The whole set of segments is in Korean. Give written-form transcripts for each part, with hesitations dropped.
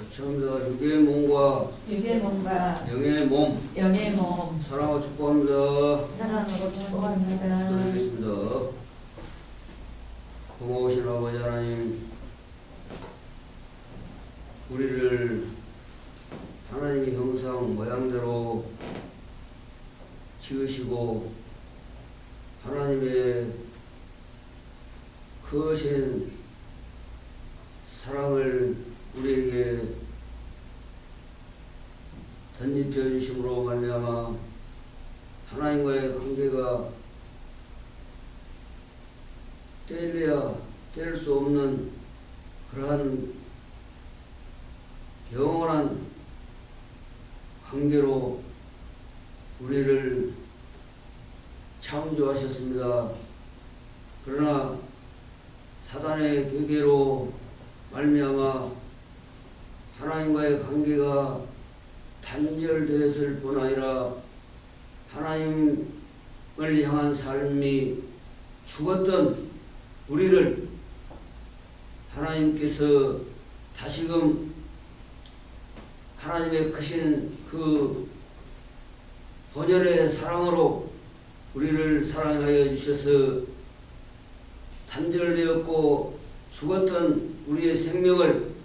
처음입니다. 육의 몸과 육의 몸과 영의 몸 영의 몸 사랑하고 축복합니다. 사랑으로 축복합니다. 기도드리겠습니다. 고마우신 아버지 하나님, 우리를 하나님의 형상 모양대로 지으시고 하나님의 크신 사랑을 우리에게 덧입혀 주심으로 말미암아 하나님과의 관계가 뗄래야 뗄 수 없는 그러한 영원한 관계로 우리를 창조하셨습니다. 그러나 사단의 계계로 말미암아 하나님과의 관계가 단절되었을 뿐 아니라 하나님을 향한 삶이 죽었던 우리를 하나님께서 다시금 하나님의 크신 그 번연의 사랑으로 우리를 사랑하여 주셔서 단절되었고 죽었던 우리의 생명을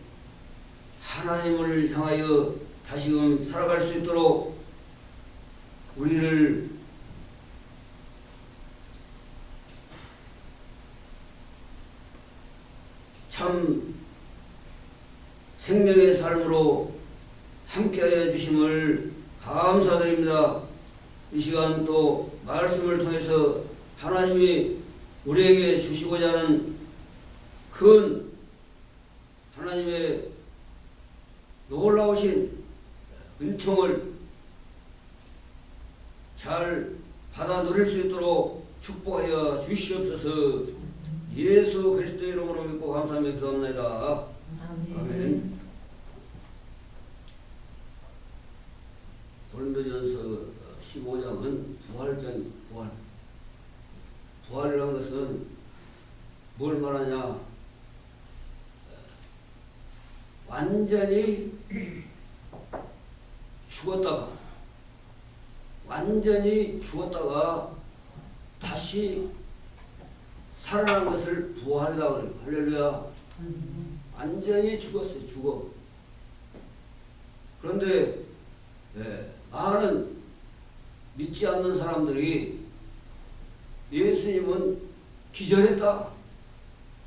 하나님을 향하여 다시금 살아갈 수 있도록 우리를 참 생명의 삶으로 함께하여 주심을 감사드립니다. 이 시간 또 말씀을 통해서 하나님이 우리에게 주시고자 하는 큰 하나님의 놀라우신 은총을 잘 받아 누릴 수 있도록 축복하여 주시옵소서. 예수 그리스도의 이름으로 믿고 감사하며 기도합니다. 아멘. 고린도전서 15장은 부활전, 부활이라는 것은 뭘 말하냐? 완전히 죽었다가 다시 살아난 것을 부활이라고 그래요. 할렐루야. 완전히 죽었어요. 죽어. 그런데 많은 믿지 않는 사람들이 예수님은 기절했다.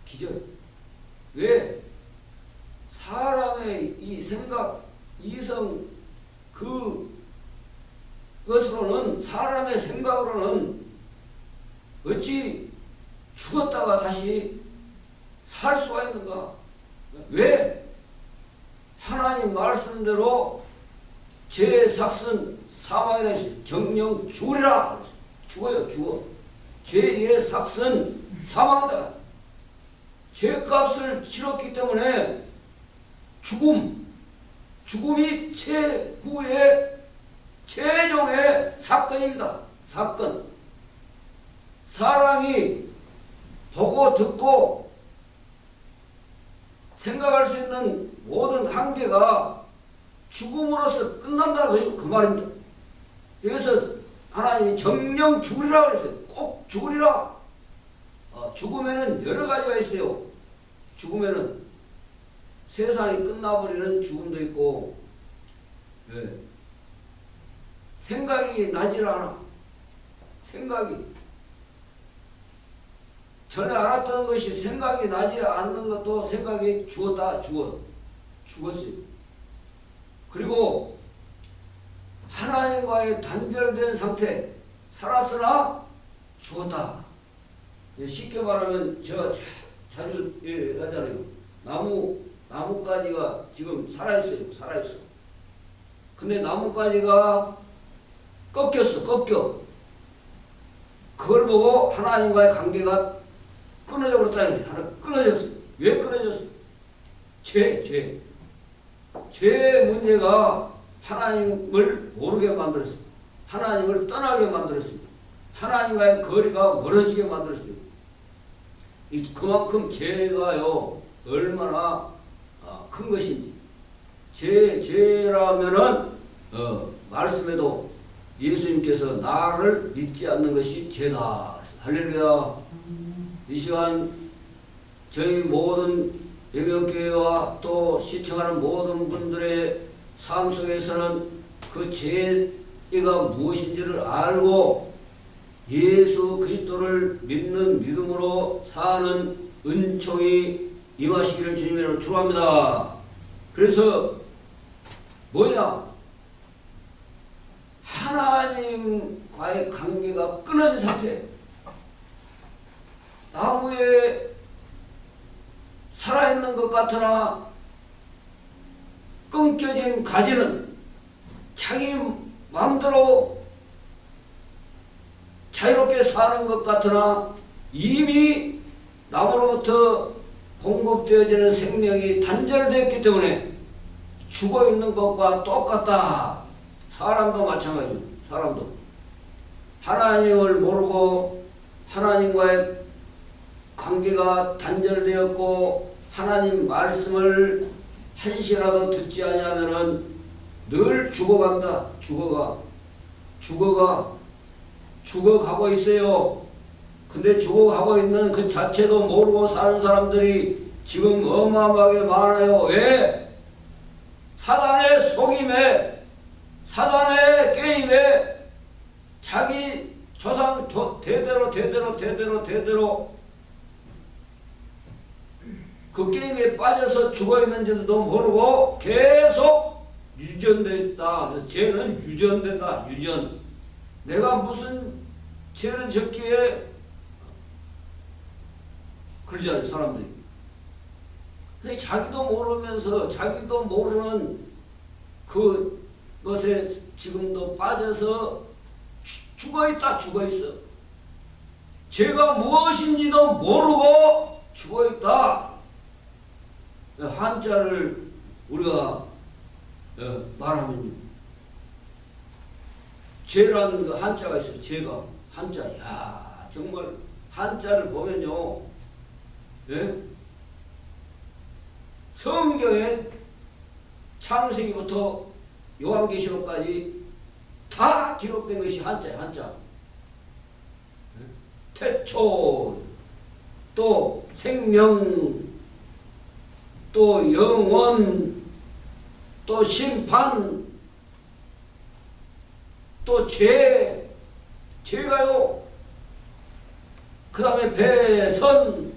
기절. 왜? 사람의 이 생각, 이성, 그것으로는, 사람의 생각으로는 어찌 죽었다가 다시 살 수가 있는가? 왜? 하나님 말씀대로 제 삭슨 사망이라 했어요. 정령 죽으리라. 죽어요, 죽어. 죄의 삭슨 사망이다. 죄값을 치렀기 때문에 죽음이 최후의 최종의 사건입니다. 사건. 사람이 보고 듣고 생각할 수 있는 모든 한계가 죽음으로써 끝난다 그 말입니다. 그래서 하나님이 정령 죽으리라 그랬어요. 꼭 죽으리라. 죽음에는 여러 가지가 있어요. 죽음에는 세상이 끝나버리는 죽음도 있고, 생각이 나질 않아. 생각이 전에 알았던 것이 생각이 나지 않는 것도 생각이 죽었어요. 그리고 하나님과의 단절된 상태, 살았으나 죽었다. 쉽게 말하면 제가 자주 하잖아요. 나뭇가지가 지금 살아있어. 근데 나뭇가지가 꺾여. 그걸 보고 하나님과의 관계가 끊어져 버렸다. 하나 끊어졌어. 왜 끊어졌어? 죄 문제가 하나님을 모르게 만들었습니다. 하나님을 떠나게 만들었습니다. 하나님과의 거리가 멀어지게 만들었습니다. 그만큼 죄가요 얼마나 큰 것인지 죄라면은 말씀에도 예수님께서 나를 믿지 않는 것이 죄다. 할렐루야. 이 시간 저희 모든 예명교회와 또 시청하는 모든 분들의 삶 속에서는 그 죄가 무엇인지를 알고 예수 그리스도를 믿는 믿음으로 사는 은총이 임하시기를 주님으로 축원합니다. 그래서 뭐냐? 하나님과의 관계가 끊어진 상태. 나무에 살아있는 것 같으나 끊겨진 가지는 자기 마음대로 자유롭게 사는 것 같으나 이미 나무로부터 공급되어지는 생명이 단절되었기 때문에 죽어있는 것과 똑같다. 사람도 마찬가지죠. 사람도 하나님을 모르고 하나님과의 관계가 단절되었고 하나님 말씀을 한시라도 듣지 않으면은 늘 죽어간다. 죽어가고 있어요. 근데 죽어가고 있는 그 자체도 모르고 사는 사람들이 지금 어마어마하게 많아요. 왜? 사단의 속임에, 사단의 게임에 자기 조상 대대로 그 게임에 빠져서 죽어있는지도 모르고 계속 유전됐다. 그래서 죄는 유전된다. 유전. 내가 무슨 죄를 졌기에 그러잖아요. 사람들이. 근데 자기도 모르면서 자기도 모르는 그것에 지금도 빠져서 죽어있다. 죽어있어. 죄가 무엇인지도 모르고 죽어있다. 한자를 우리가 말하면요. 죄라는 그 한자가 있어요. 죄가. 한자. 야, 정말 한자를 보면요. 예? 성경에 창세기부터 요한계시록까지 다 기록된 것이 한자예요. 한자. 태초, 또 생명, 또 영원, 또 심판, 또 죄가요. 그 다음에 배선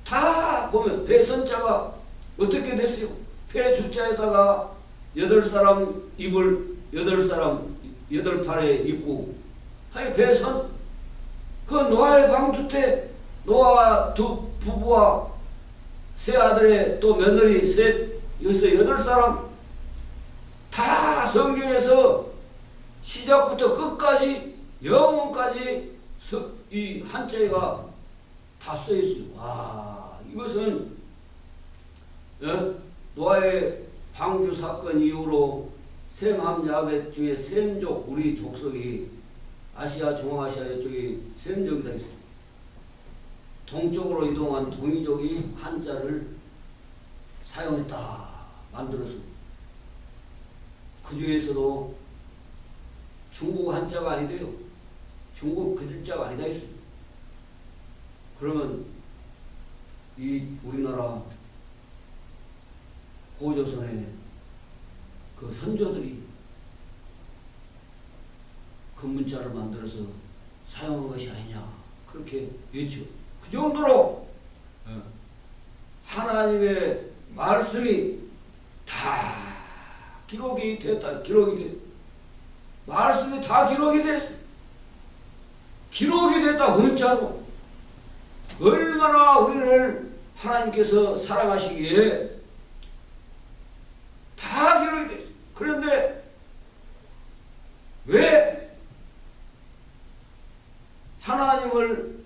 다 보면 배선자가 어떻게 됐어요? 배주자에다가 8사람 입을 8사람 8팔에 입고 하여 배선. 그 노아의 방주 때 노아와 두 부부와 세 아들의 또 며느리 셋, 여기서 8사람 다 성경에서 시작부터 끝까지 영혼까지 이 한자가 다 써있어요. 와, 이것은 노아의 방주 사건 이후로 셈함 야벳 중에 셈족, 우리 족속이 아시아 중앙아시아 이쪽이 셈족이다 했어요. 동쪽으로 이동한 동이족이 한자를 사용했다. 만들어서. 그 중에서도 중국 한자가 아니래요. 중국 글자가 아니다 했어요. 그러면 이 우리나라 고조선의 그 선조들이 그 문자를 만들어서 사용한 것이 아니냐. 그렇게 외쳐. 그 정도로 하나님의 말씀이 다 기록이 됐다. 기록이 됐다. 말씀이 다 기록이 됐어. 기록이 됐다. 문자로. 얼마나 우리를 하나님께서 사랑하시기에 다 기록이 됐어. 그런데 왜 하나님을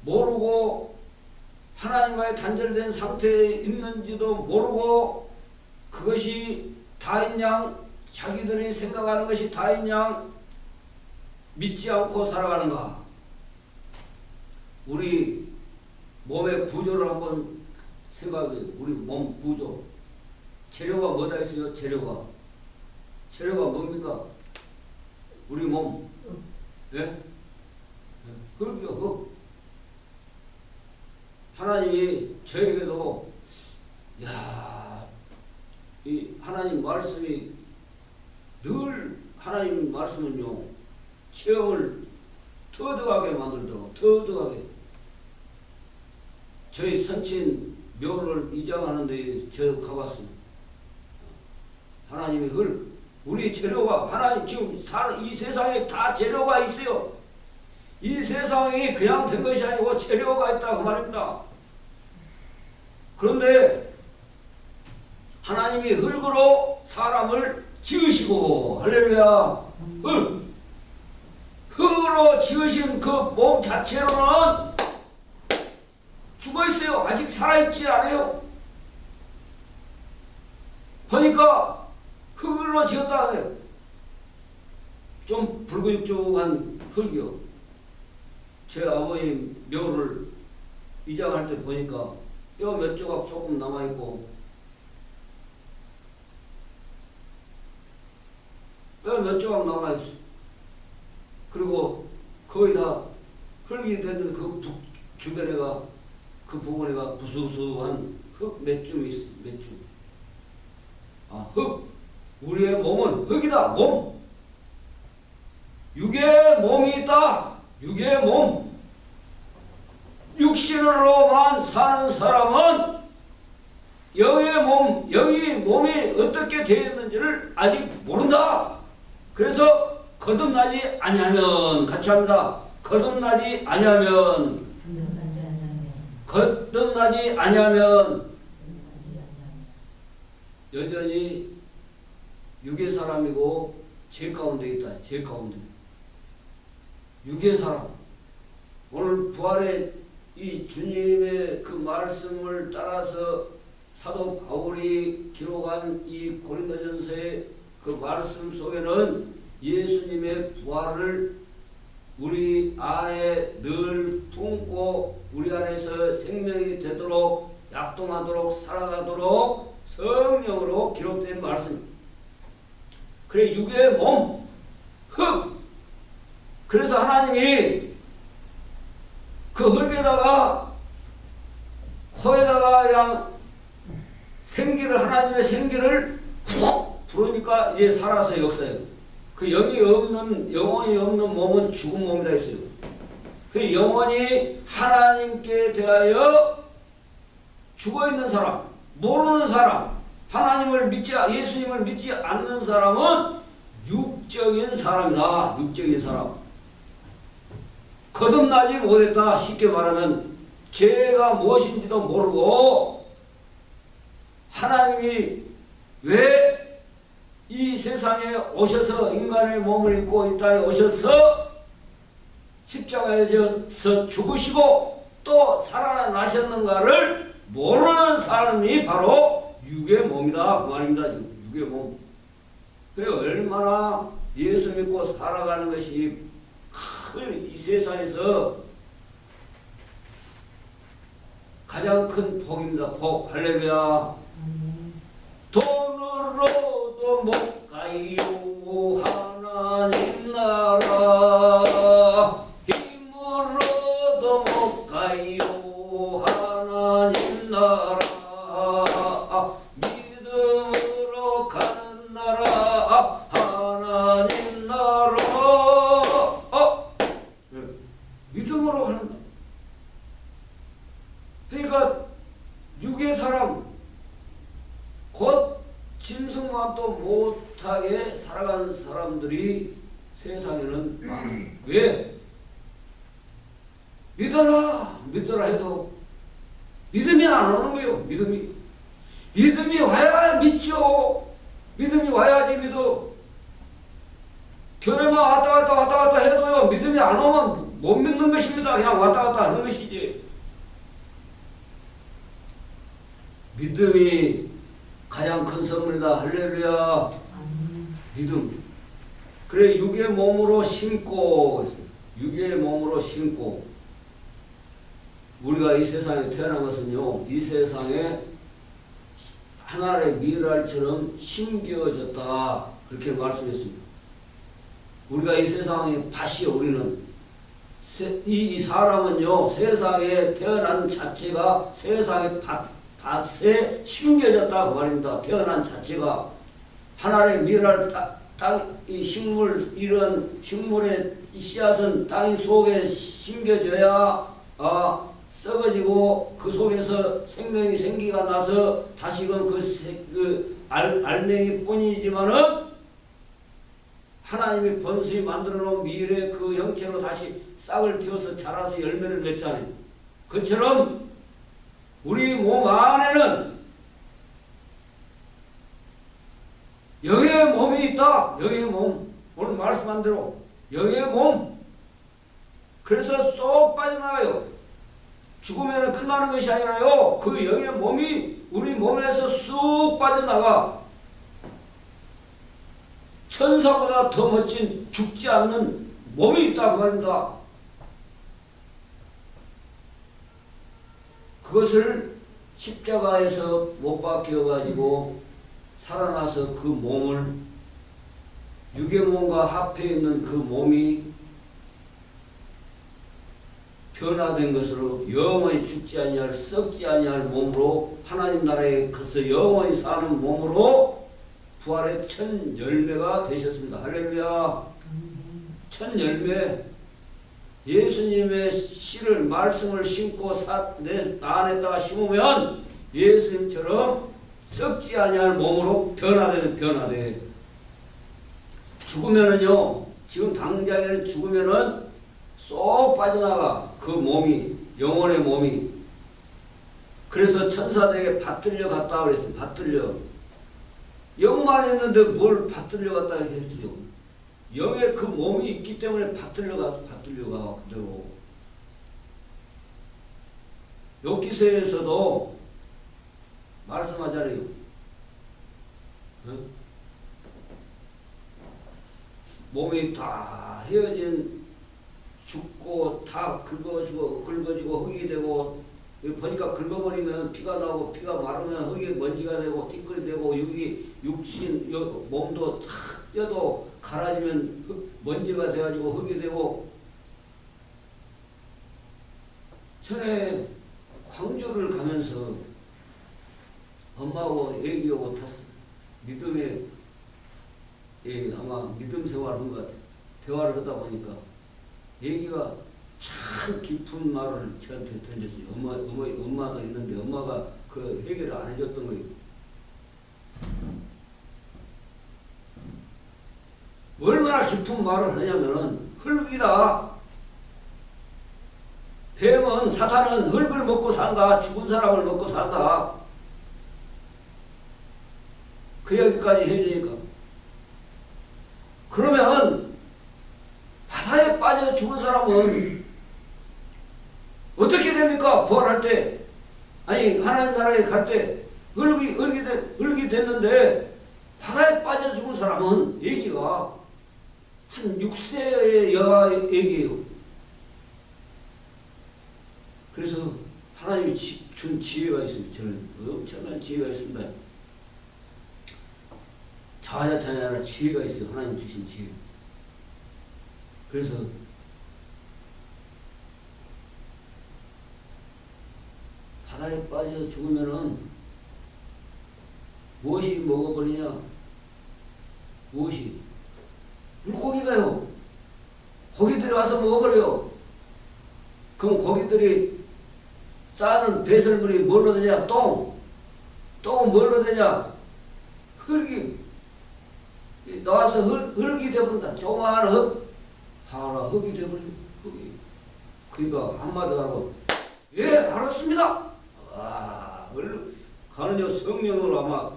모르고 하나님과의 단절된 상태에 있는지도 모르고 그것이 다인 양 자기들이 생각하는 것이 다인 양 믿지 않고 살아가는가? 우리 몸의 구조를 한번 생각해. 우리 몸 구조. 재료가 뭐다 했어요? 재료가 뭡니까? 우리 몸. 예? 흙이요, 흙. 하나님이 저에게도 이 하나님 말씀이 늘 하나님 말씀은요 체험을 터득하게 만들도록 터득하게. 저희 선친 묘를 이장하는데 저 가봤습니다. 하나님의 우리 재료가 하나님 지금 이 세상에 다 재료가 있어요. 이 세상이 그냥 된 것이 아니고 재료가 있다 그 말입니다. 그런데 하나님이 흙으로 사람을 지으시고 할렐루야. 흙으로 지으신 그 몸 자체로는 죽어 있어요. 아직 살아있지 않아요. 보니까 흙으로 지었다 그래요. 좀 불구육죽한 흙이요. 제 아버님 묘를 이장할 때 보니까 뼈 몇 조각 조금 남아있고 뼈 몇 조각 남아있어. 그리고 거의 다 흙이 되는 그 주변에가 그 부분에가 부수수한 흙 몇 줌이 있어. 몇 줌. 흙. 우리의 몸은 흙이다. 몸. 육의 몸이 있다. 육의 몸. 육신으로만 사는 사람은 영의 몸이 어떻게 되어 있는지를 아직 모른다. 그래서 거듭나지 아니하면 같이 합니다. 거듭나지 아니하면 여전히 육의 사람이고 죄 가운데 있다. 죄 가운데. 육의 사람. 오늘 부활의 이 주님의 그 말씀을 따라서 사도 바울이 기록한 이 고린도전서의 그 말씀 속에는 예수님의 부활을 우리 안에 늘 품고 우리 안에서 생명이 되도록 약동하도록 살아가도록 성령으로 기록된 말씀입니다. 그래 육의 몸, 흙. 그래서 하나님이 그 흙에다가 코에다가 그냥 하나님의 생기를 훅 부르니까 이제 살아서 역사해요. 그 영이 없는, 영혼이 없는 몸은 죽은 몸이다 했어요. 그 영혼이 하나님께 대하여 죽어있는 사람, 모르는 사람, 예수님을 믿지 않는 사람은 육적인 사람이다. 육적인 사람. 거듭나지 못했다. 쉽게 말하면 죄가 무엇인지도 모르고 하나님이 왜 이 세상에 오셔서 인간의 몸을 입고 이 땅에 오셔서 십자가에서 죽으시고 또 살아나셨는가를 모르는 사람이 바로 육의 몸이다 그 말입니다. 지금 육의 몸. 그래 얼마나 예수 믿고 살아가는 것이 큰 이 세상에서 가장 큰 복입니다. 복. 할렐루야. 돈으로도 못 가요 하나님 나라. 힘으로도 못 가요 하나님 나라. 믿음으로 가는 나라 하나님 나라. 믿음으로 가는. 그러니까 육의 사람 곧 짐승만도 못하게 살아가는 사람들이 세상에는 많아요. 왜? 믿어라 해도 믿음이 안 오는 거예요. 믿음이 와야 믿죠. 믿음이 와야지 믿어. 교회만 왔다 갔다 해도요 믿음이 안 오면 못 믿는 것입니다. 그냥 왔다 갔다 하는 것이지. 믿음이 가장 큰 선물이다. 할렐루야. 믿음. 그래 육의 몸으로 심고 우리가 이 세상에 태어난 것은요 이 세상에 하늘의 미랄처럼 심겨졌다. 그렇게 말씀했습니다. 우리가 이 세상의 밭이요. 우리는 이 사람은요. 세상에 태어난 자체가 세상의 밭에 심겨졌다. 그 말입니다. 태어난 자체가 하늘의 미랄 이 식물, 이런 식물의 씨앗은 땅 속에 심겨져야 썩어지고 그 속에서 생명이 생기가 나서 다시금 그 알맹이 뿐이지만은 하나님이 번성히 만들어 놓은 미래 그 형체로 다시 싹을 틔워서 자라서 열매를 맺잖아요. 그처럼 우리 몸 안에는 영의 몸이 있다. 영의 몸. 오늘 말씀한 대로 영의 몸. 그래서 쏙 빠져나가요. 죽으면 끝나는 것이 아니라요. 그 영의 몸이 우리 몸에서 쑥 빠져나가 천사보다 더 멋진 죽지 않는 몸이 있다고 말입니다. 그것을 십자가에서 못 박혀가지고 살아나서 그 몸을 육의 몸과 합해 있는 그 몸이 변화된 것으로 영원히 죽지 아니할 썩지 아니할 몸으로 하나님 나라에 가서 영원히 사는 몸으로 부활의 첫 열매가 되셨습니다. 할렐루야. 첫 열매. 예수님의 씨를 말씀을 심고 내 안에다가 심으면 예수님처럼 썩지 아니할 몸으로 변화돼. 죽으면은요, 지금 당장에는 죽으면은 쏙 빠져나가. 그 몸이, 영혼의 몸이. 그래서 천사들에게 받들려 갔다 그랬어요. 받들려. 영만 있는데 뭘 받들려 갔다 했어요. 영의 그 몸이 있기 때문에 받들려 가, 그대로. 욥기서에서도 말씀하잖아요. 몸이 다 헤어진 죽고 다 긁어지고 흙이 되고 보니까 긁어버리면 피가 나고 피가 마르면 흙이 먼지가 되고 티끌이 되고 여기 육신 몸도 탁 뼈도 갈아지면 먼지가 돼가지고 흙이 되고 전에 광주를 가면서 엄마하고 애기하고 탔어. 믿음의 아마 믿음 생활한 것 같아. 대화를 하다 보니까 애기가 참 깊은 말을 저한테 던졌어요. 엄마도 있는데 엄마가 그 해결을 안 해줬던 거예요. 얼마나 깊은 말을 하냐면은 흙이다. 뱀은 사탄은 흙을 먹고 산다. 죽은 사람을 먹고 산다. 그 얘기까지 해주니까. 그러면 바다에 빠져 죽은 사람은 어떻게 됩니까? 부활할 때. 아니 하나님 나라에 갈 때 흙이 됐는데 바다에 빠져 죽은 사람은 얘기가 한 6세의 여아 얘기예요. 그래서 하나님이 준 지혜가 있습니다. 저는 엄청난 지혜가 있습니다. 자화자찬이 아니라 지혜가 있어요. 하나님 주신 지혜. 그래서 바다에 빠져 죽으면은 무엇이 먹어버리냐? 무엇이? 물고기가요. 고기들이 와서 먹어버려요. 그럼 고기들이 싸는 배설물이 뭘로 되냐? 똥은 뭘로 되냐? 흙이 나와서 흙이 되버린다. 조그마한 흙. 봐라, 흙이 되버려. 흙이. 그러니까 한마디로 하고 예, 알았습니다. 와, 가는요 성령으로 아마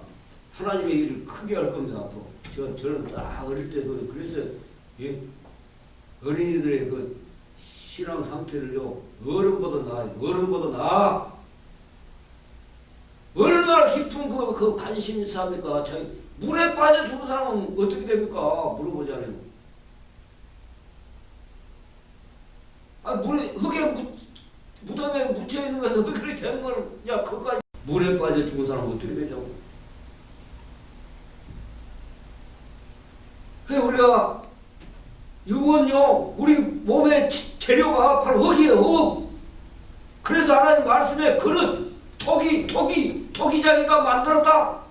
하나님의 일을 크게 할 겁니다. 앞으로. 저는 딱 어릴 때 그래서 예, 어린이들의 그 신앙 상태를요 어른보다 나아요. 어른보다 나아. 얼마나 깊은 그 관심이 있습니까? 물에 빠져 죽은 사람은 어떻게 됩니까? 물어보잖아요. 흙에 무덤에 묻혀있는 건 흙이 되는 거는, 야, 그거까지. 물에 빠져 죽은 사람은 어떻게 되냐고. 우리가 육은요 우리 몸의 재료가 바로 흙이에요. 그래서 하나님 말씀에 그릇 토기장이가 만들었다.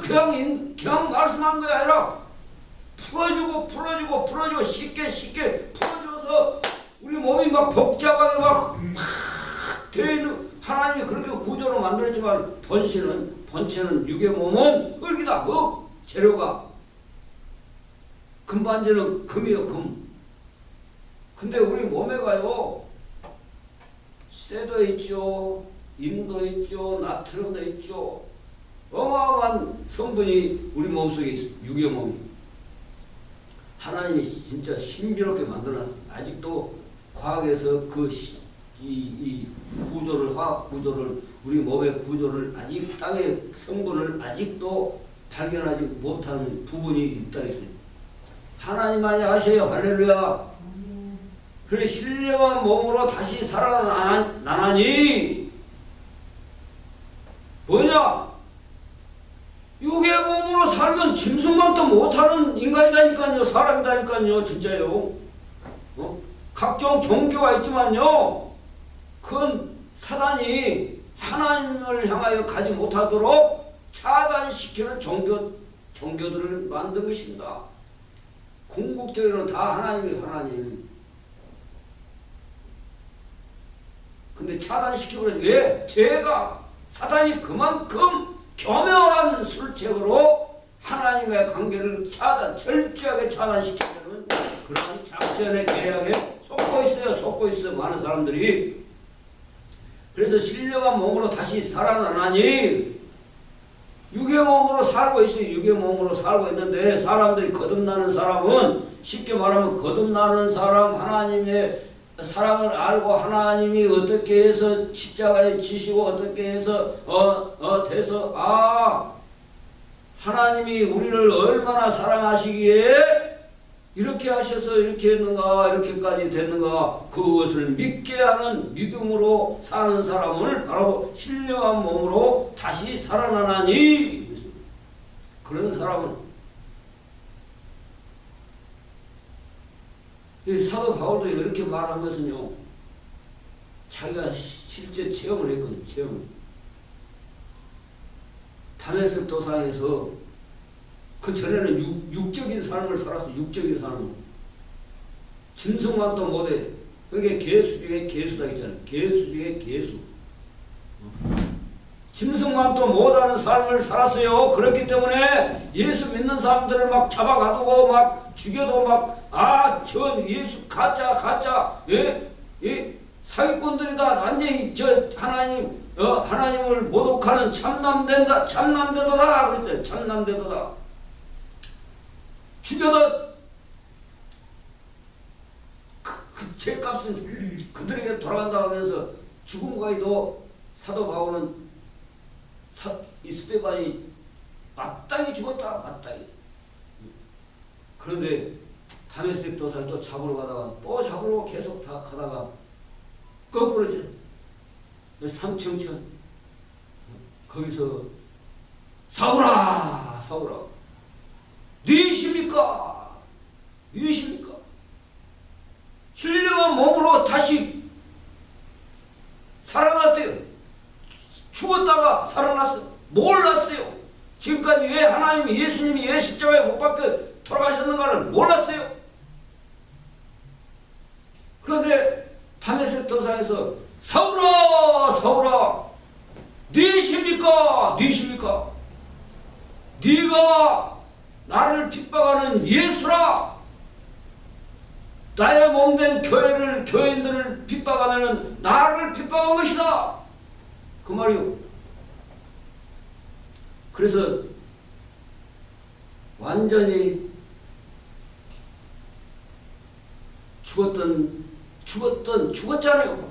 그냥 말씀한 게 아니라 풀어주고 쉽게 풀어줘서 우리 몸이 막 복잡하게 막 되어 있는 하나님이 그렇게 구조로 만들었지만 본체는 육의 몸은 흙이다. 재료가 금반지는 금이요 금. 근데 우리 몸에가요 쇠도 있죠, 임도 있죠, 나트륨도 있죠. 어마어마한 성분이 우리 몸속에 있어요. 육의 몸이. 하나님이 진짜 신비롭게 만들어놨어요. 아직도 과학에서 이 구조를, 화학 구조를, 우리 몸의 구조를 아직 땅의 성분을 아직도 발견하지 못하는 부분이 있다 했어요. 하나님만이 아셔요. 할렐루야. 그래 신령한 몸으로 다시 살아나니 뭐냐? 육의 몸으로 살면 짐승만도 못하는 인간이다니까요. 사람이다니까요. 진짜요. 각종 종교가 있지만요. 그건 사단이 하나님을 향하여 가지 못하도록 차단시키는 종교들을 만든 것입니다. 궁극적으로는 다 하나님. 근데 차단시키고 왜? 사단이 그만큼 교묘한 술책으로 하나님과의 관계를 철저하게 차단시키는 그런 작전의 계략에 속고 있어요. 많은 사람들이. 그래서 신령한 몸으로 다시 살아나니 육의 몸으로 살고 있어요. 육의 몸으로 살고 있는데 사람들이 거듭나는 사람은 쉽게 말하면 거듭나는 사람 하나님의 사랑을 알고 하나님이 어떻게 해서 십자가에 지시고 어떻게 해서 돼서 하나님이 우리를 얼마나 사랑하시기에 이렇게 하셔서 이렇게 했는가 이렇게까지 됐는가 그것을 믿게 하는 믿음으로 사는 사람을 바로 신령한 몸으로 다시 살아나나니 그런 사람은 사도 바울도 이렇게 말한 것은요 자기가 실제 체험을 했거든요. 체험을 다메섹 도상에서 그 전에는 육적인 삶을 살았어. 육적인 삶을 짐승만도 못해. 그게 개수 중에 개수다 있잖아요. 개수 중에 개수. 짐승만도 못하는 삶을 살았어요. 그렇기 때문에 예수 믿는 사람들을 막 잡아가두고 막 죽여도 저 예수 가짜 사기꾼들이다. 완전히 하나님을 모독하는 참남대도다 그랬어요. 참남대도다. 죽여도 그 죄값은 그들에게 돌아간다 하면서 죽음과도 사도 바울은 이 스데반이 마땅히 죽었다. 마땅히. 그런데 다메섹 도사를 또 잡으러 가다가 계속 가다가 거꾸로지. 삼청천 거기서 사울아 누이십니까? 신령한 몸으로 다시 살아났대요. 죽었다가 살아났어. 몰랐어요. 지금까지 왜 하나님이 예수님이 왜 십자가에 못 박혀 돌아가셨는가를 몰랐어요. 그런데 다메섹 도상에서 사울아 누이십니까? 네가 나를 핍박하는 예수라. 나의 몸된 교인들을 핍박하면은 나를 핍박한 것이다. 그 말이요. 그래서 완전히 죽었잖아요.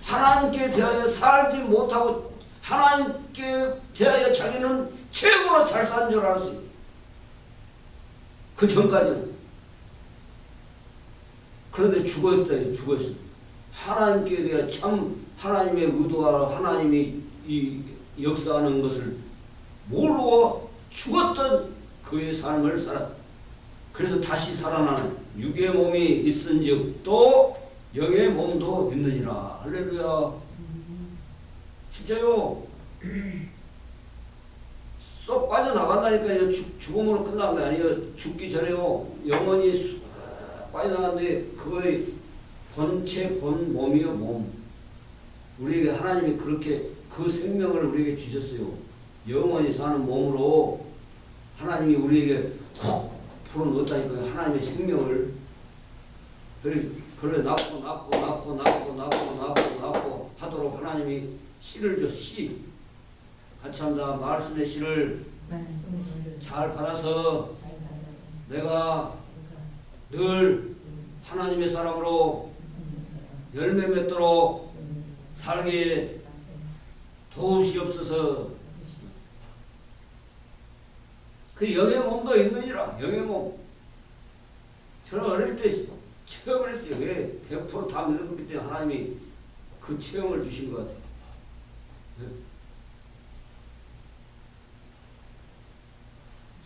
하나님께 대하여 살지 못하고 하나님께 대하여 자기는 최고로 잘 산 줄 알았어요. 그 전까지는. 그런데 죽었어요. 하나님께 대하여 참 하나님의 의도와 하나님이 이 역사하는 것을 모르고 죽었던 그의 삶을 살아. 그래서 다시 살아나는 육의 몸이 있은즉 또 영의 몸도 있느니라. 할렐루야. 진짜요. 쏙 빠져나간다니까요. 죽음으로 끝난 게 아니에요. 죽기 전에요. 영원히 쑥 빠져나가는데 그거의 본체 본 몸이요. 몸. 우리에게 하나님이 그렇게 그 생명을 우리에게 주셨어요. 영원히 사는 몸으로 하나님이 우리에게 훅 불어넣었다니까요. 하나님의 생명을. 그래 낳고 하도록 하나님이 씨를 줘. 씨. 같이 한다. 말씀의 씨를 잘 받아서 내가 늘 하나님의 사람으로 열매 맺도록 살게 도우시옵소서. 그 영의 몸도 있느니라. 영의 몸. 저는 어릴 때 체험을 했어요. 왜? 100% 믿었기 때문에 하나님이 그 체험을 주신 것 같아요. 네?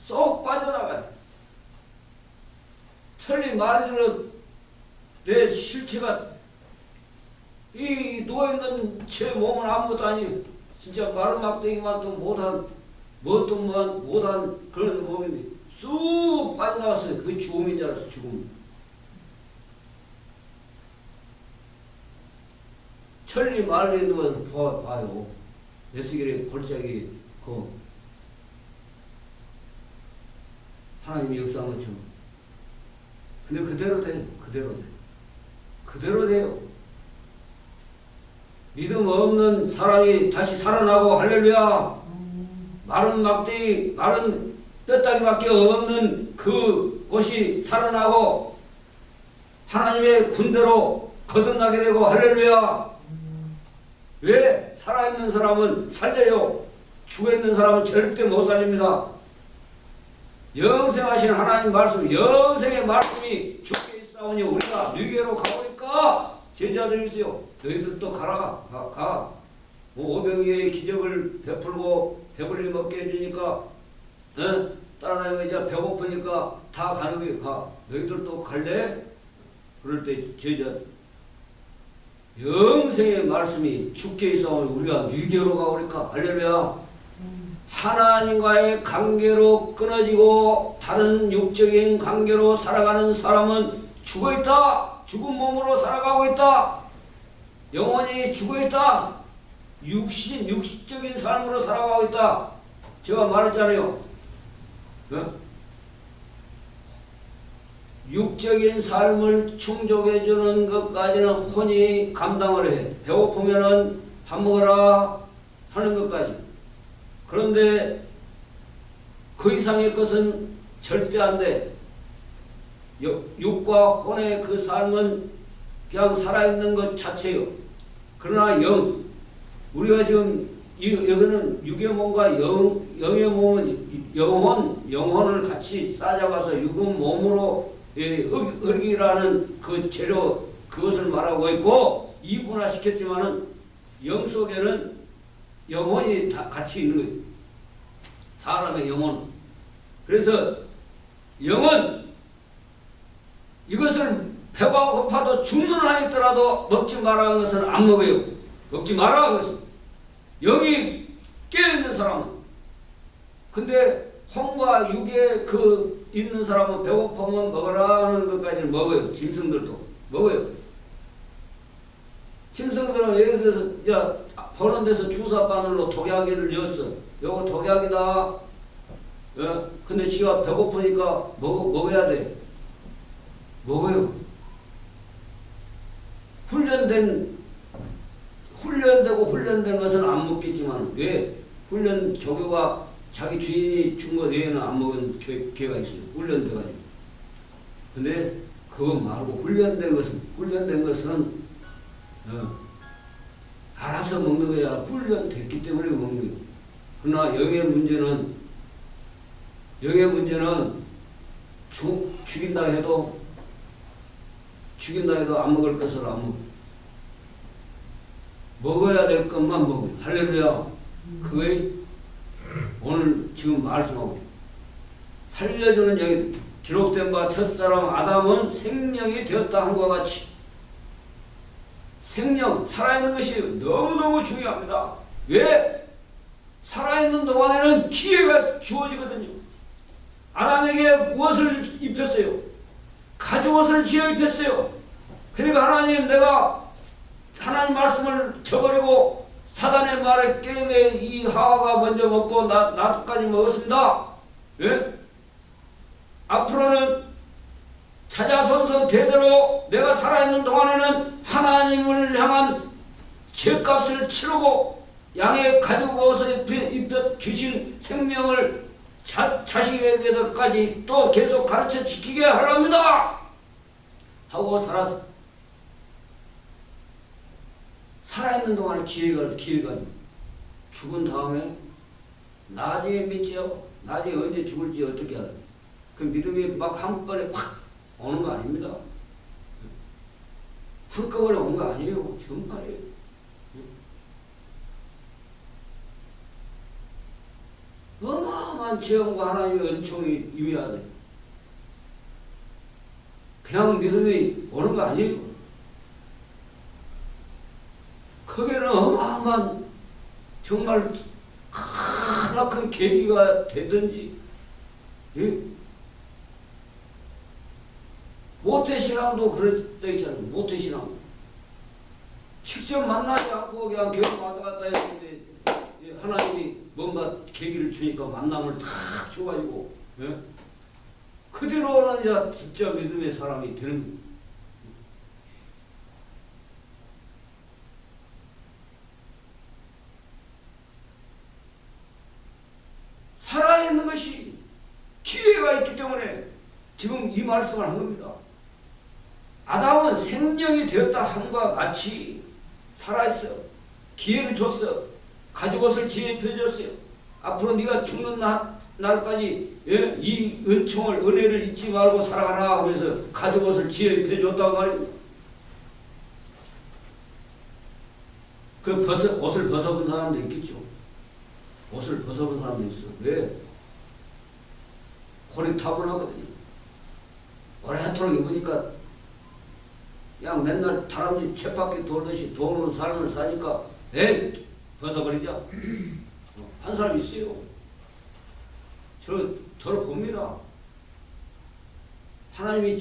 쏙 빠져나가요. 천리 말대로 내 실체가 이 누워있는 제 몸은 아무것도 아니에요. 진짜 마른 막대기만도 못한 그런 몸인데 쑥 빠져나갔어요. 그게 죽음인 줄 알았어요. 죽음. 천리 말리에 누워서 봐요. 에스겔의 골짜기 그 하나님이 역사한 것처럼. 근데 그대로 돼요. 그대로 돼요. 믿음 없는 사람이 다시 살아나고 할렐루야. 마른 막대기, 마른 뼈다귀밖에 없는 그 곳이 살아나고 하나님의 군대로 거듭나게 되고 할렐루야. 왜? 살아있는 사람은 살려요. 죽어있는 사람은 절대 못 살립니다. 영생하신 하나님 말씀, 영생의 말씀이 죽게 있사오니 우리가 뉘게로 가보니까 제자들이 있어요. 너희들도 가라. 가. 500여의 기적을 베풀고 배불리 먹게 해주니까 따라다니고 이제 배고프니까 다 가는 거예요. 가. 너희들도 갈래? 그럴 때 제자들 영생의 말씀이 죽게 있사오니 우리가 뉘게로 가보니까 할렐루야. 하나님과의 관계로 끊어지고 다른 육적인 관계로 살아가는 사람은 죽어있다. 죽은 몸으로 살아가고 있다. 영혼이 죽어있다. 육적인 삶으로 살아가고 있다. 제가 말했잖아요. 육적인 삶을 충족해주는 것까지는 혼이 감당을 해. 배고프면은 밥 먹어라 하는 것까지. 그런데 그 이상의 것은 절대 안 돼. 육과 혼의 그 삶은 그냥 살아있는 것 자체요. 그러나 우리가 지금 여기는 육의 몸과 영의 몸은 영혼을 같이 싸잡아서 육은 몸으로 흙이라는 그 재료 그것을 말하고 있고 이분화시켰지만은 영 속에는 영혼이 다 같이 있는 거예요. 사람의 영혼. 그래서 영은 이것을 배가 고파도 죽는 한이 있더라도 먹지 말라는 것은 안 먹어요. 먹지 말라는 것은. 영이 깨어있는 사람은. 근데 혼과 육에 그 있는 사람은 배고프면 먹으라는 것까지는 먹어요. 짐승들도 먹어요. 짐승들은 예를 들어서 보는 데서 주사바늘로 독약이를 넣었어. 요거 독약이다. 근데 지가 배고프니까 먹어야 돼. 먹어요. 훈련된 것은 안 먹겠지만 왜? 훈련 조교가 자기 주인이 준 것 외에는 안 먹은 개가 있어요. 훈련돼가지고. 근데 그거 말고 훈련된 것은 알아서 먹는 거야. 훈련됐기 때문에 먹는 거예요. 그러나 영의 문제는 죽인다 해도 안 먹을 것을 안 먹어. 먹어야 될 것만 먹어요. 할렐루야. 그게 오늘 지금 말씀하고 살려주는 영이 기록된 바 첫사람 아담은 생명이 되었다 함과 같이 생명, 살아있는 것이 너무너무 중요합니다. 왜? 살아있는 동안에는 기회가 주어지거든요. 아담에게 무엇을 입혔어요? 가죽옷을 지어 입혔어요. 그러니까 하나님, 내가 하나님 말씀을 저버리고 사단의 말에 게임에 이 하와가 먼저 먹고 나까지 먹었습니다. 예? 앞으로는 자자손손 대대로 내가 살아있는 동안에는 하나님을 향한 죄값을 치르고 양의 가죽옷을 입혀 주신 생명을 자식에게까지 또 계속 가르쳐 지키게 하랍니다 하고 살아있는 동안에 기회가 죽은 다음에 나중에 믿지요. 나중에 언제 죽을지 어떻게 알아요? 그 믿음이 막 한꺼번에 확 오는 거 아닙니다. 한꺼번에 오는 거 아니에요. 정말이에요. 어마어마한 죄악과 하나님의 은총이 임해야 돼. 그냥 믿음이 오는 거 아니에요. 거기에는 어마어마한 정말 크나큰 계기가 되든지, 예? 모태신앙도 그랬다 있잖아요. 모태신앙. 직접 만나지 않고 그냥 계속 왔다 갔다 했는데, 예? 하나님이 뭔가 계기를 주니까 만남을 탁 줘가지고, 예? 그대로는 이제 진짜 믿음의 사람이 되는 거예요. 살아있는 것이 기회가 있기 때문에 지금 이 말씀을 한 겁니다. 아담은 생명이 되었다 함과 같이 살아있어요. 기회를 줬어. 가죽옷을 지어 입혀줬어요. 앞으로 네가 죽는 날까지, 예? 이 은총을, 은혜를 잊지 말고 살아가라 하면서 가죽옷을 지어 입혀줬다고 말입니다. 그 옷을 벗어본 사람도 있겠죠. 옷을 벗어본 사람도 있어. 왜? 골이 타분하거든요. 오래도록 입으니까 그냥 맨날 다람쥐 쳇바퀴 돌듯이 돈으로 삶을 사니까 에이 벗어버리자. 한 사람 있어요. 저 들어봅니다. 하나님이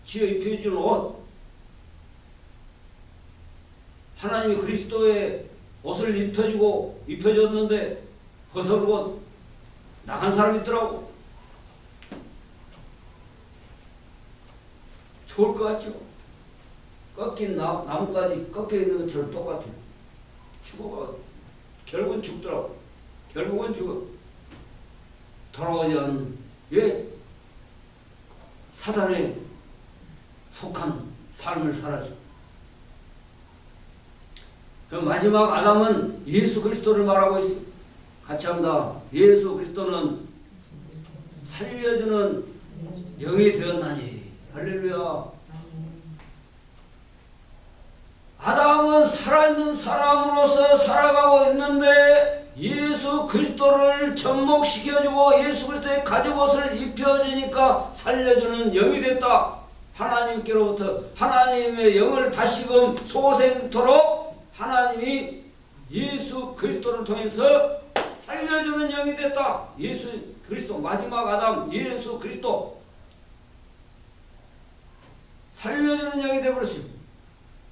지어 입혀준 옷, 하나님이 그리스도의 옷을 입혀줬는데 벗어버리고 나간 사람이 있더라고. 좋을 것 같죠? 꺾인 나뭇가지 꺾여 있는 것처럼 똑같아요. 죽어가 결국은 죽더라고. 결국은 죽어. 돌아오지 않은, 왜? 사단에 속한 삶을 살아서. 그럼 마지막 아담은 예수 그리스도를 말하고 있어요. 같이 합니다. 예수 그리스도는 살려주는 영이 되었나니. 할렐루야. 아담은 살아있는 사람으로서 살아가고 있는데 예수 그리스도를 접목시켜주고 예수 그리스도의 가죽옷을 입혀주니까 살려주는 영이 됐다. 하나님께로부터 하나님의 영을 다시금 소생토록 하나님이 예수 그리스도를 통해서 살려주는 영이 됐다. 예수 그리스도 마지막 아담 예수 그리스도 살려주는 영이 되어버렸습니다.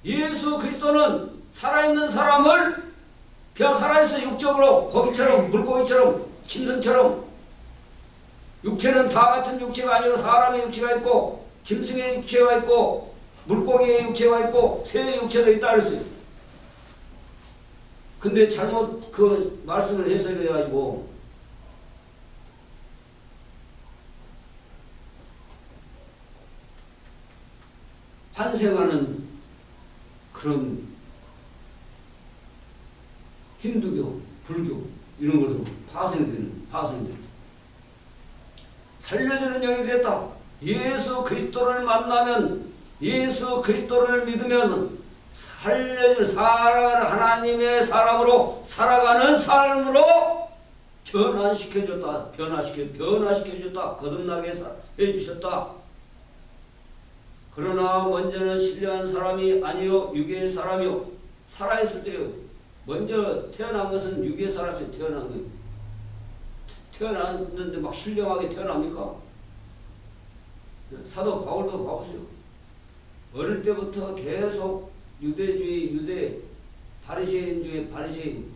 예수 그리스도는 살아있는 사람을 그냥 살아있어. 육적으로 고기처럼 물고기처럼 짐승처럼. 육체는 다 같은 육체가 아니라 사람의 육체가 있고 짐승의 육체가 있고 물고기의 육체가 있고 새의 육체도 있다 그랬어요. 근데 잘못 그 말씀을 해석해가지고 환생하는 그런 힌두교, 불교 이런 것으로 파생되는 살려주는 영이 됐다. 예수 그리스도를 만나면 예수 그리스도를 믿으면 살려줄 하나님의 사람으로 살아가는 삶으로 변화시켜줬다. 거듭나게 해주셨다. 그러나 먼저는 신령한 사람이 아니요 육의 사람이요. 살아있을 때요. 먼저 태어난 것은 육의 사람이 태어난 거예요. 태어났는데 막 신령하게 태어납니까? 사도 바울도 봐보세요. 어릴 때부터 계속 유대 바리새인 중에 바리새인,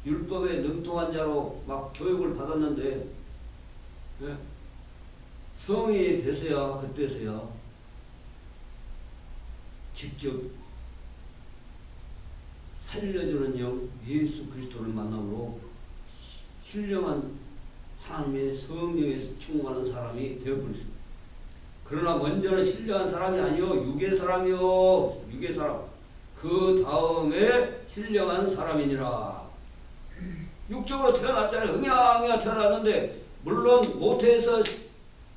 율법에 능통한 자로 막 교육을 받았는데, 예? 성인이 돼서야 그때서야 직접 살려주는 영 예수 그리스도를 만남으로 신령한 하나님의 성령에 충만한 사람이 되어버렸습니다. 그러나 먼저는 신령한 사람이 아니요 육의 사람이요. 육의 사람. 그 다음에 신령한 사람이니라. 육적으로 태어났잖아요. 응야응야 태어났는데 물론 모태에서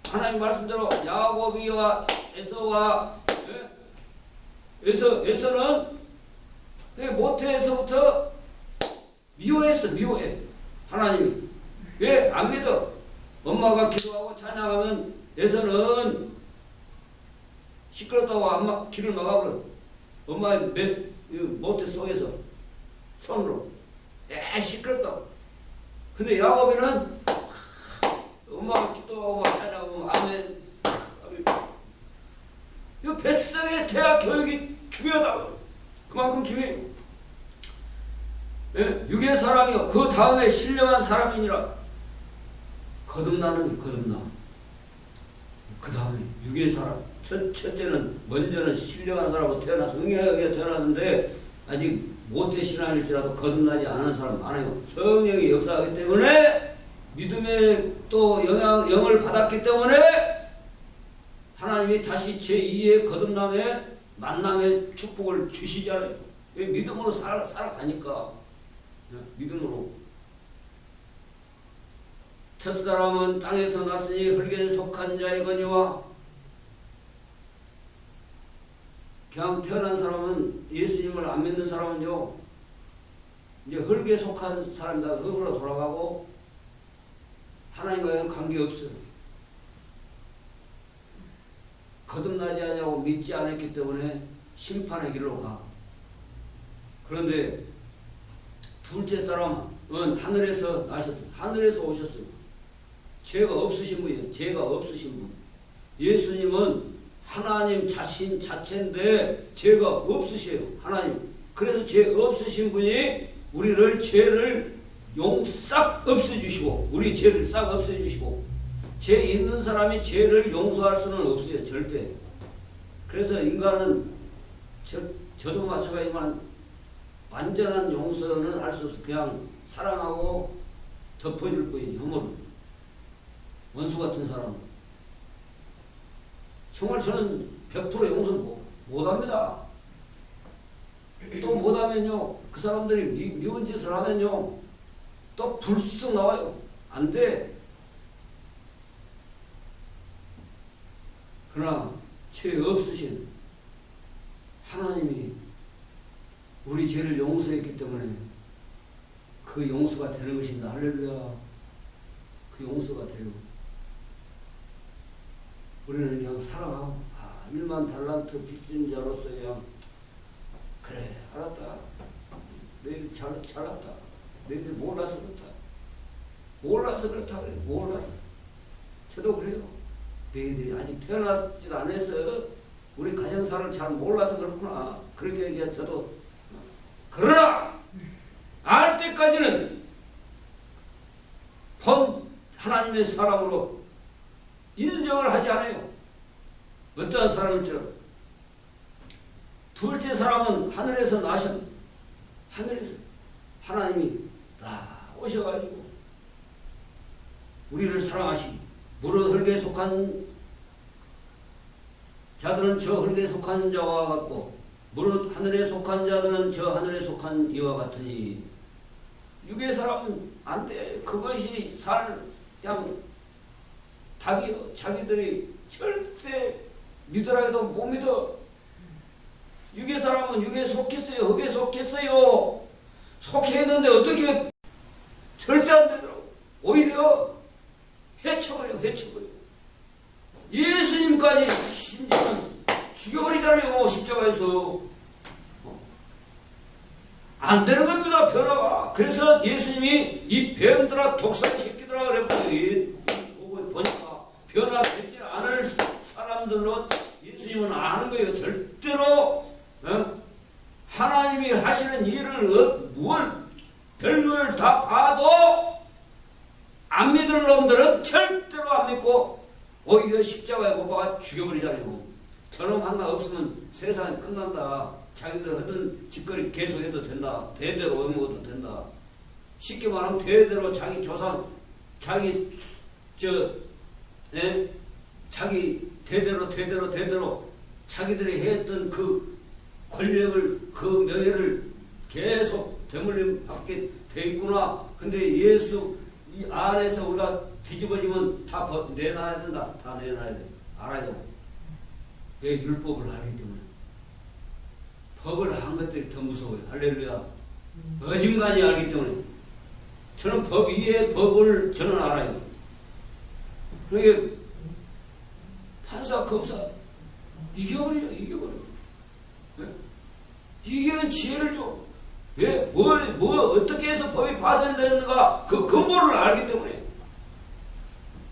하나님 말씀대로 야곱이와 에서와 에서는 모태에서부터 미워해. 하나님이. 왜 안 믿어? 엄마가 기도하고 찬양하면 에서는 시끄럽다고 길을 막아버려. 엄마의 모태 속에서 손으로 시끄럽다고. 근데 야곱이는 엄마가 기도하고 찬양하면 아멘. 이 뱃속의 대학 교육이 중요하다. 그만큼 중요해요. 예? 육의 사람이요. 그 다음에 신령한 사람이니라. 거듭나. 그 다음에 육의 사람. 첫째는 먼저는 신령한 사람으로 태어나서 응애하게 태어났는데 아직 모태 신앙일지라도 거듭나지 않은 사람 많아요. 성령이 역사하기 때문에 믿음의 또 영을 받았기 때문에 하나님이 다시 제2의 거듭남의 만남의 축복을 주시잖아요. 믿음으로 살아가니까. 믿음으로. 첫사람은 땅에서 났으니 흙에 속한 자이거니와. 그냥 태어난 사람은 예수님을 안 믿는 사람은요 이제 흙에 속한 사람이다. 흙으로 돌아가고 하나님과는 관계없어요. 거듭나지 않냐고 믿지 않았기 때문에 심판의 길로 가. 그런데 둘째 사람은 하늘에서 하늘에서 오셨어요. 죄가 없으신 분이에요. 죄가 없으신 분. 예수님은 하나님 자신 자체인데 죄가 없으셔요. 하나님. 그래서 죄 없으신 분이 우리를 죄를 싹 없애주시고 우리 죄를 싹 없애주시고 죄 있는 사람이 죄를 용서할 수는 없어요. 절대. 그래서 인간은 저도 마찬가지지만 완전한 용서는 할 수 없어요. 그냥 사랑하고 덮어줄 뿐이지. 허물 원수 같은 사람 정말 저는 100% 용서 못합니다. 또 못하면요 그 사람들이 미운 짓을 하면요 또 불쑥 나와요. 안 돼. 그러나 죄 없으신 하나님이 우리 죄를 용서했기 때문에 그 용서가 되는 것입니다. 할렐루야. 그 용서가 돼요. 우리는 그냥 살아가고 1만 달란트 빚진 자로서 그냥 그래 알았다. 너희들 잘났다. 너희들 몰라서 그렇다. 그래. 몰라서. 저도 그래요. 너희들이 아직 태어나지도 않아서 우리 가정사를 잘 몰라서 그렇구나. 그렇게 얘기해. 저도. 그러나 알 때까지는 본 하나님의 사람으로 인정을 하지 않아요. 어떠한 사람일지라도. 둘째 사람은 하늘에서 하늘에서 하나님이 오셔가지고 우리를 사랑하시고 무릇 흙에 속한 자들은 저 흙에 속한 자와 같고 무릇 하늘에 속한 자들은 저 하늘에 속한 이와 같으니. 육의 사람은 안 돼. 그것이 그냥 답이요. 자기들이 절대 믿으라 해도 못 믿어. 육의 사람은 육에 속했어요. 흙에 속했어요. 속했는데 어떻게 절대 안 되더라고. 오히려 해쳐버려. 예수님까지 심지어는 죽여버리잖아요. 십자가에서. 안 되는 겁니다. 변화가. 그래서 예수님이 이 뱀들아 독사의 새끼들아 그랬거든요. 보니까 변화되지 않을 사람들로 예수님은 아는 거예요. 절대로 하나님이 하시는 일을 별걸 다 봐도 안 믿을 놈들은 절대로 안 믿고 오히려 십자가에 못 박아 죽여버리잖아요. 저놈 하나 없으면 세상이 끝난다. 자기들 하던 짓거리 계속해도 된다. 대대로 얻어먹어도 된다. 쉽게 말하면 대대로 자기 조상, 자기 대대로 자기들이 했던 그 권력을, 그 명예를 계속 되물림 받게 돼 있구나. 근데 예수 이 안에서 우리가 뒤집어지면 다 내놔야 된다. 다 내놔야 돼. 알아요. 왜? 율법을 알기 때문에. 법을 한 것들이 더 무서워요. 할렐루야. 어중간히 알기 때문에. 저는 법 위에 법을 저는 알아요. 그러게 판사, 검사 이겨버려. 네? 이기는 지혜를 줘. 왜? 어떻게 해서 법이 파생되는가 그 근본을 알기 때문에.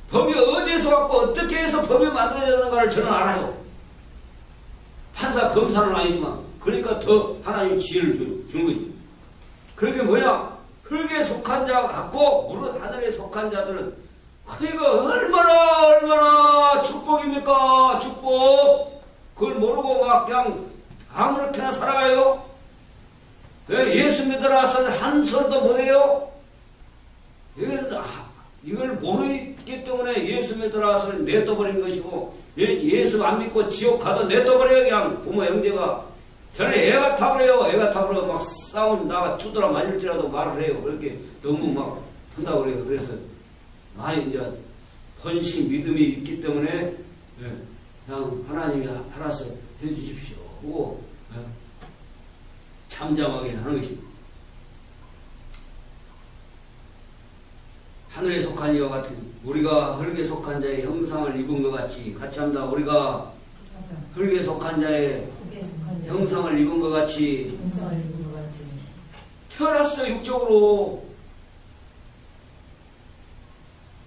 법이 어디에서 왔고 어떻게 해서 법이 만들어졌는가를 저는 알아요. 판사, 검사는 아니지만. 그러니까 더 하나님이 지혜를 준 거지. 그렇게 뭐냐? 흙에 속한 자 같고 무릇 하늘에 속한 자들은 그러니까 얼마나 축복입니까? 축복. 그걸 모르고 막 그냥 아무렇게나 살아가요. 왜? 예수 믿으라서 한 소리도 못해요. 이걸 모르기 때문에 예수 믿으라서 내떠버린 것이고, 예수 안 믿고 지옥 가도 내떠버려요. 그냥 부모 형제가. 저는 애가 타버려 막 싸우면 나가 두드러 맞을지라도 말을 해요. 그렇게 너무 막 한다고 그래요. 그래서 많이 이제 본심 믿음이 있기 때문에 그냥 하나님이 알아서 해주십시오 하고 잠잠하게 하는 것입니다. 하늘에 속한 이와 같은 우리가 흙에 속한 자의 형상을 입은 것 같이 같이 합니다. 우리가 흙에 속한 자의 형상을 입은 것 같이 태어났어 육적으로.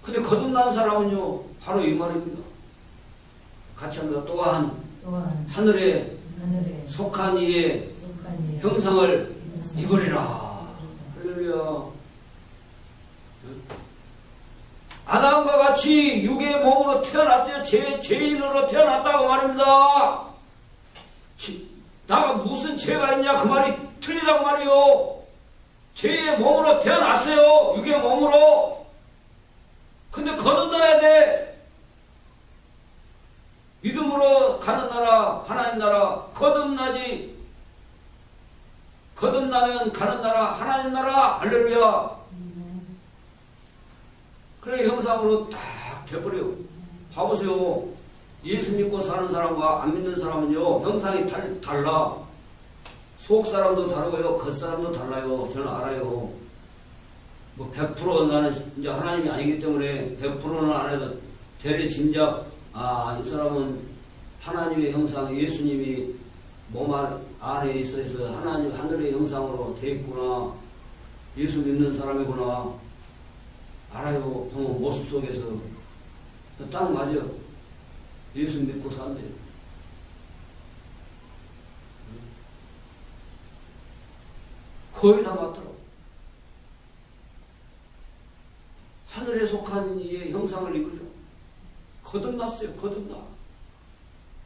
근데 거듭난 사람은요 바로 이 말입니다. 같이 합니다. 또한 하늘에 속한 이의 형상을 입으리라. 할렐루야. 아담과 같이 육의 몸으로 태어났어요. 죄인으로 태어났다고 말입니다. 나가 무슨 죄가 있냐 그 말이 틀리다고 말이요. 죄의 몸으로 태어났어요. 육의 몸으로. 근데 거듭나야 돼. 믿음으로 가는 나라 하나님 나라 거듭나지. 거듭나면 가는 나라 하나님 나라. 할렐루야. 그래 형상으로 딱 돼버려요. 봐보세요. 예수 믿고 사는 사람과 안 믿는 사람은요 형상이 달라. 속 사람도 다르고요 겉 사람도 달라요. 저는 알아요. 뭐 100% 나는 이제 하나님이 아니기 때문에 100%는 안 해도 대리 짐작 이 사람은 하나님의 형상 예수님이 몸 안에 있어서 하나님 하늘의 형상으로 돼 있구나. 예수 믿는 사람이구나. 알아요. 모습 속에서 딱 맞아요. 예수 믿고 산대요. 거의 다 맞더라고. 하늘에 속한 이의 형상을 입으려. 거듭났어요. 거듭나.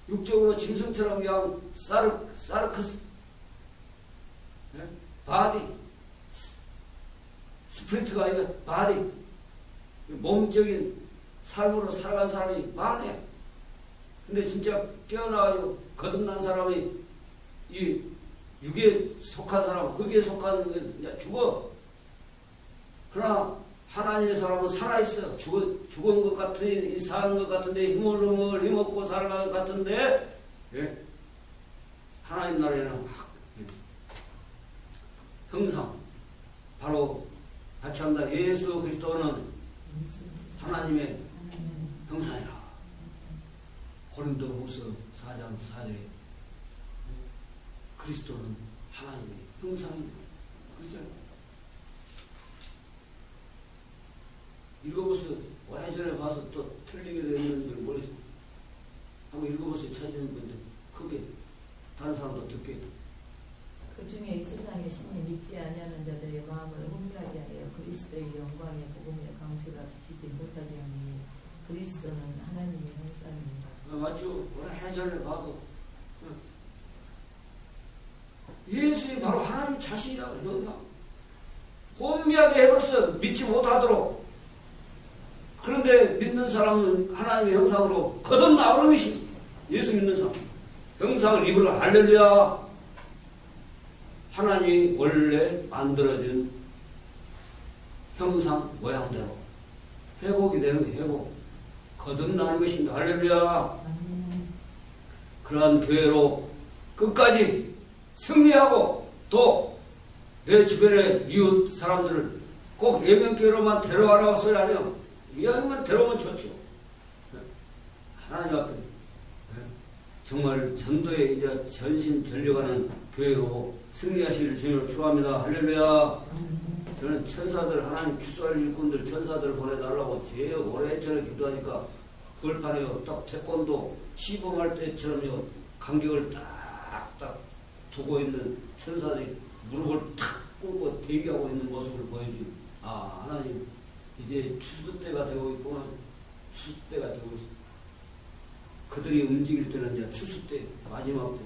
육적으로 짐승처럼 그냥 사르크스 바디 스프리트가 아니라 바디 몸적인 삶으로 살아간 사람이 많아요. 근데 진짜 깨어나가지고 거듭난 사람이 이 육에 속한 사람, 흙에 속한 건 죽어. 그러나 하나님의 사람은 살아있어. 죽은 것 같은, 사는 것 같은데, 힘을 힘없고 살아가는 것 같은데, 하나님 나라에는 형상, 바로 같이 합니다. 예수 그리스도는 하나님의 형상이라. 고린도후서 4장 4절에 그리스도는 하나님의 형상이다. 그렇잖아요. 읽어보세요. 오래전에 봐서 또 틀리게 되는 줄 모르겠어요. 한번 읽어보세요. 찾으는 분들 크게 다른 사람도 듣게. 그 중에 이 세상의 신이 믿지 아니하는 자들의 마음을 혼미하게 하여 그리스도의 영광의 복음의 강세가 비치지 못하게 하니 그리스도는 하나님의 형상입니다. 맞죠? 오래전에 봐도 예수님 바로 하나님 자신이라 형상. 혼미하게 해버렸어. 믿지 못하도록. 그런데 믿는 사람은 하나님의 형상으로 거듭나오는 것이 예수 믿는 사람. 형상을 입으라. 할렐루야. 하나님이 원래 만들어진 형상 모양대로 회복이 되는 게 회복. 거듭나는 것입니다. 할렐루야. 그러한 교회로 끝까지 승리하고 또 내 주변의 이웃 사람들을 꼭 예배교회로만 데려가라고 소리 안 해요. 이왕이면 데려오면 좋죠. 하나님 앞에 정말 전도에 이제 전심전력하는 교회로 승리하시기를 주님을 축원합니다. 할렐루야. 저는 천사들, 하나님 주소할 일꾼들 천사들 보내달라고 제일 오래전에 기도하니까 벌판에 딱 태권도 시범할 때처럼요 간격을 딱딱 두고 있는 천사들이 무릎을 탁 꿇고 대기하고 있는 모습을 보여주니 아 하나님 이제 추수 때가 되고 있구나. 추수 때가 되고 있어. 그들이 움직일 때는 이제 추수 때 마지막 때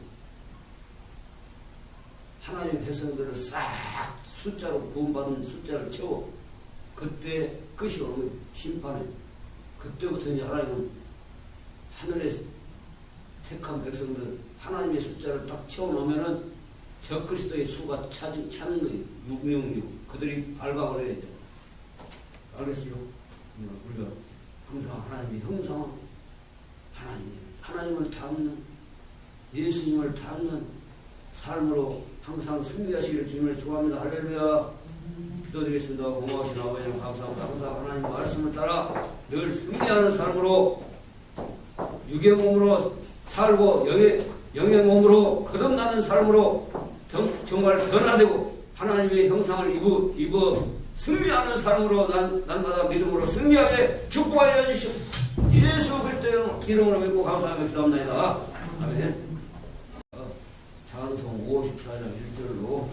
하나님 백성들을 싹 숫자로 구원받은 숫자를 채워 그때 끝이 오는 거예요. 심판에. 그때부터 이제 하나님은 하늘에 택한 백성들 하나님의 숫자를 딱 채워놓으면은 저 그리스도의 수가 차는 거예요. 666. 그들이 밟아버려야죠. 알겠어요? 우리가 항상 하나님의 형상은 하나님을 닮는 예수님을 닮는 삶으로 항상 승리하시기를 주님을 축원합니다. 할렐루야. 기도드리겠습니다. 고마우신 아버지 감사합니다. 항상 하나님 말씀을 따라 늘 승리하는 삶으로 육의 몸으로 살고 영의 몸으로 거듭나는 삶으로 정말 변화되고 하나님의 형상을 입어 승리하는 삶으로 날마다 믿음으로 승리하게 축복하여 주시옵소서. 예수 그리스도의 이름으로 믿고 감사하며 기도합니다. 아멘. 찬송 54장 1절로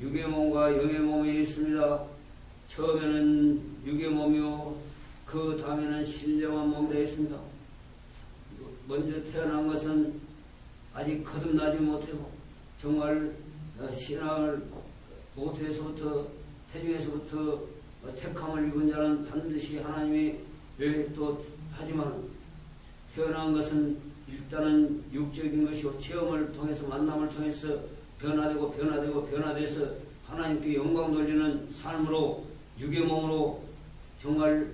육의 몸과 영의 몸이 있습니다. 처음에는 육의 몸이요 그 다음에는 신령한 몸이 되어 있습니다. 먼저 태어난 것은 아직 거듭나지 못하고 정말 신앙을 모태에서부터 태중에서부터 택함을 입은 자는 반드시 하나님이 또 하지만 태어난 것은 일단은 육적인 것이고 체험을 통해서 만남을 통해서 변화돼서 하나님께 영광 돌리는 삶으로 육의 몸으로 정말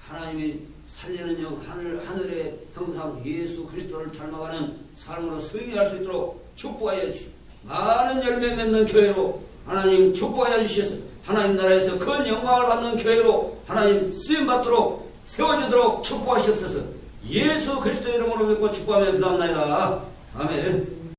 하나님이 살리는 영 하늘의 형상 예수 그리스도를 닮아가는 삶으로 승리할 수 있도록 축복하여 주시고 많은 열매 맺는 교회로 하나님 축복하여 주셔서 하나님 나라에서 큰 영광을 받는 교회로 하나님 쓰임받도록 세워지도록 축복하시옵소서. 예수 그리스도 이름으로 믿고 축복하며 기도합니다. 아멘.